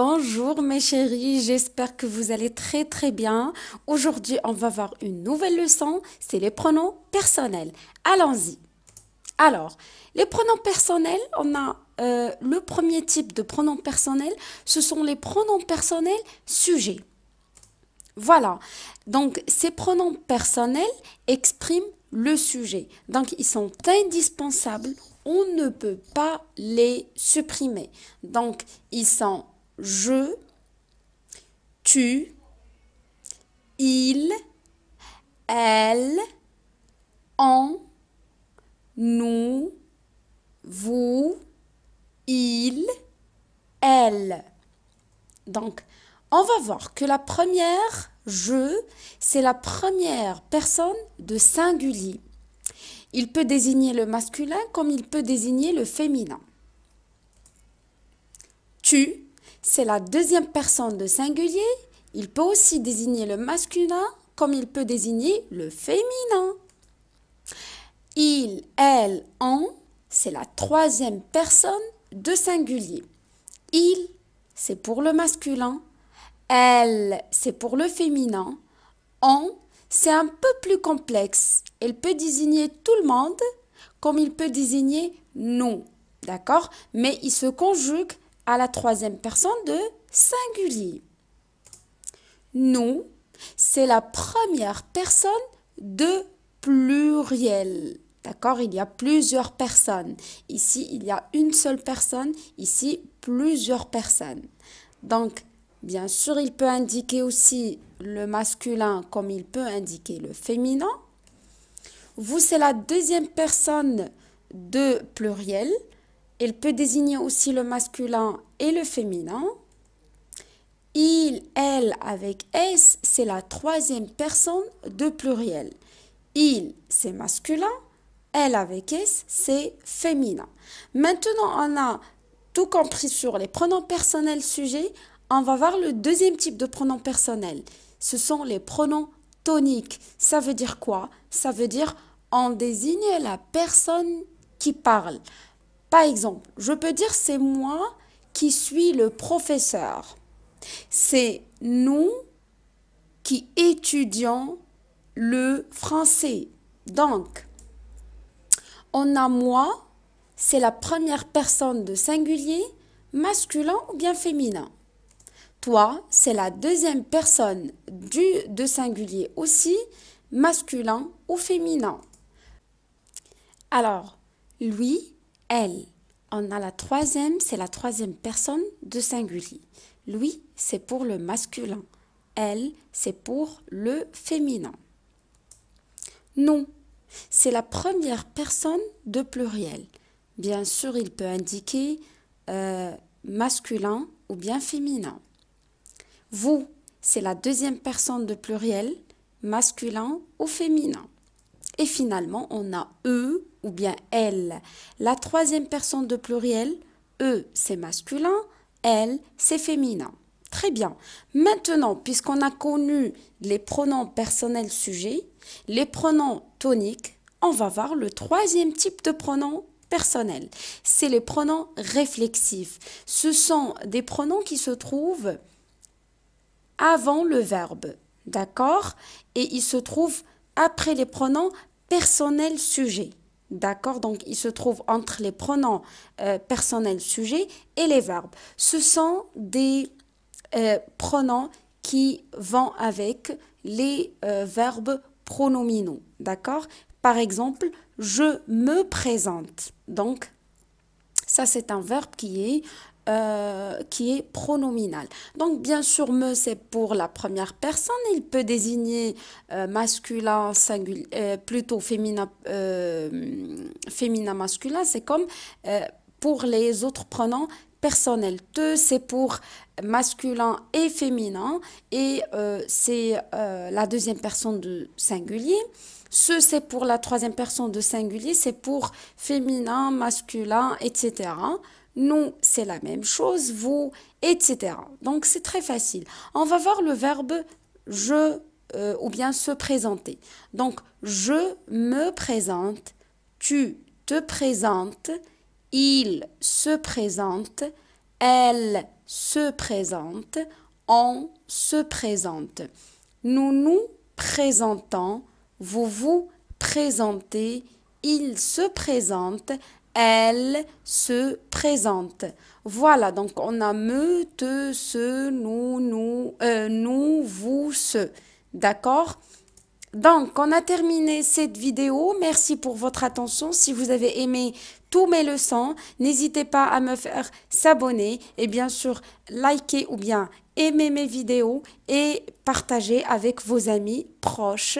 Bonjour mes chéris, j'espère que vous allez très bien. Aujourd'hui, on va voir une nouvelle leçon, c'est les pronoms personnels. Allons-y. Alors, les pronoms personnels, on a le premier type de pronoms personnels, ce sont les pronoms personnels sujets. Voilà. Donc, ces pronoms personnels expriment le sujet. Donc, ils sont indispensables. On ne peut pas les supprimer. Donc, ils sont je, tu, il, elle, on, nous, vous, il, elle. Donc, on va voir que la première, je, c'est la première personne de singulier. Il peut désigner le masculin comme il peut désigner le féminin. Tu, c'est la deuxième personne de singulier. Il peut aussi désigner le masculin comme il peut désigner le féminin. Il, elle, on, c'est la troisième personne de singulier. Il, c'est pour le masculin. Elle, c'est pour le féminin. On, c'est un peu plus complexe. Il peut désigner tout le monde comme il peut désigner nous. D'accord? Mais il se conjugue à la troisième personne de singulier. Nous, c'est la première personne de pluriel. D'accord? Il y a plusieurs personnes. Ici, il y a une seule personne. Ici, plusieurs personnes. Donc, bien sûr, il peut indiquer aussi le masculin comme il peut indiquer le féminin. Vous, c'est la deuxième personne de pluriel. Il peut désigner aussi le masculin et le féminin. Il, elle avec S, c'est la troisième personne de pluriel. Il, c'est masculin. Elle avec S, c'est féminin. Maintenant, on a tout compris sur les pronoms personnels sujets. On va voir le deuxième type de pronoms personnels. Ce sont les pronoms toniques. Ça veut dire quoi? Ça veut dire on désigne la personne qui parle. Par exemple, je peux dire c'est moi qui suis le professeur. C'est nous qui étudions le français. Donc, on a moi, c'est la première personne de singulier, masculin ou bien féminin. Toi, c'est la deuxième personne de singulier aussi, masculin ou féminin. Alors, lui, elle. On a la troisième, c'est la troisième personne de singulier. Lui, c'est pour le masculin. Elle, c'est pour le féminin. Nous, c'est la première personne de pluriel. Bien sûr, il peut indiquer masculin ou bien féminin. Vous, c'est la deuxième personne de pluriel, masculin ou féminin. Et finalement, on a eux ou bien elle. La troisième personne de pluriel, eux, c'est masculin, elle, c'est féminin. Très bien. Maintenant, puisqu'on a connu les pronoms personnels sujets, les pronoms toniques, on va voir le troisième type de pronoms personnels. C'est les pronoms réflexifs. Ce sont des pronoms qui se trouvent avant le verbe. D'accord? Et ils se trouvent après les pronoms personnels sujets. D'accord? Donc, ils se trouvent entre les pronoms personnels sujets et les verbes. Ce sont des pronoms qui vont avec les verbes pronominaux. D'accord? Par exemple, je me présente. Donc, ça, c'est un verbe qui est pronominal. Donc, bien sûr, me, c'est pour la première personne. Il peut désigner masculin, plutôt féminin, féminin, masculin. C'est comme pour les autres pronoms personnels. Te, c'est pour masculin et féminin. Et c'est la deuxième personne de singulier. Ce, c'est pour la troisième personne de singulier. C'est pour féminin, masculin, etc. Nous, c'est la même chose, vous, etc. Donc, c'est très facile. On va voir le verbe je ou bien se présenter. Donc, je me présente, tu te présentes, il se présente, elle se présente, on se présente. Nous nous présentons, vous vous présentez, il se présente, elle se présente. Voilà, donc on a me, te, ce, nous, vous, ce. D'accord? Donc, on a terminé cette vidéo. Merci pour votre attention. Si vous avez aimé tous mes leçons, n'hésitez pas à me faire s'abonner et bien sûr liker ou bien aimer mes vidéos et partager avec vos amis proches.